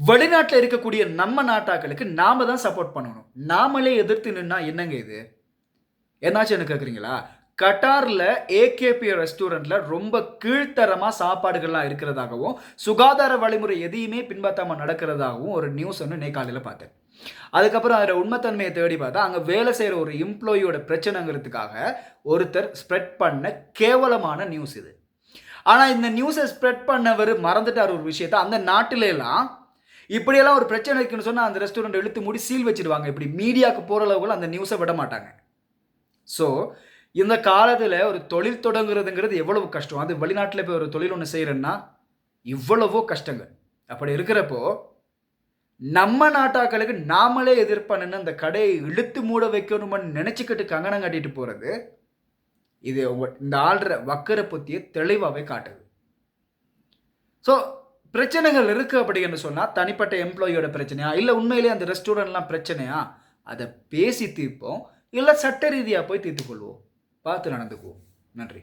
வெளிநாட்டில் இருக்கக்கூடிய நம்ம நாட்டாக்களுக்கு நாம தான் சப்போர்ட் பண்ணணும். நாமளே எதிர்த்து நின்னா என்னங்க இது? என்னாச்சுன்னு கேட்குறீங்களா? கட்டார்ல ஏகேபி ரெஸ்டாரண்ட்ல ரொம்ப கீழ்த்தரமா சாப்பாடுகள்லாம் இருக்கிறதாகவும், சுகாதார வழிமுறை எதையுமே பின்பற்றாம நடக்கிறதாகவும் ஒரு நியூஸ் ஒண்ணு இன்னைக்கு காலையில பார்த்தேன். அதுக்கப்புறம் அதில உண்மைத்தன்மைய தேடி பார்த்தா, அங்க வேலை செய்ற ஒரு எம்ப்ளாயியோட பிரச்சனைங்கிறதுக்காக ஒருத்தர் ஸ்ப்ரெட் பண்ண கேவலமான நியூஸ் இது. ஆனா இந்த நியூஸ ஸ்ப்ரெட் பண்ணவரு மறந்துட்டாரு ஒரு விஷயத்த. அந்த நாட்டிலலாம் இப்படியெல்லாம் ஒரு பிரச்சனை இருக்குன்னு சொன்னா, அந்த ரெஸ்டாரண்ட் இழுத்து மூடி சீல் வச்சுடுவாங்க. இப்படி மீடியாக்கு போற அளவுக்கு அந்த நியூஸ விட மாட்டாங்க. ஸோ, இந்த காலத்தில ஒரு தொழில் தொடங்குறதுங்கிறது எவ்வளவு கஷ்டம். அது வெளிநாட்டில போய் ஒரு தொழில் ஒண்ணு செய்றேன்னா, இவ்வளவோ கஷ்டங்க. அப்படி இருக்கிறப்போ, நம்ம நாட்டாக்களுக்கு நாமளே எதிர்ப்பண்ணுன்னு அந்த கடைய இழுத்து மூட வைக்கணும்னு நெனச்சுக்கிட்டு கங்கணம் கட்டிட்டு போறது, இது இந்த ஆள்ற வக்கர புத்திய தெளிவாவே காட்டுது. ஸோ, பிரச்சனைகள் இருக்கு அப்படின்னு சொன்னா, தனிப்பட்ட எம்ப்ளாயியோட பிரச்சனையா? இல்ல உண்மையிலேயே அந்த ரெஸ்டாரண்ட்லாம் பிரச்சனையா? அத பேசி தீர்ப்போம். இல்ல சட்ட ரீதியா போய் தீர்த்துக் கொள்வோம். பார்த்து நடந்துக்குவோம். நன்றி.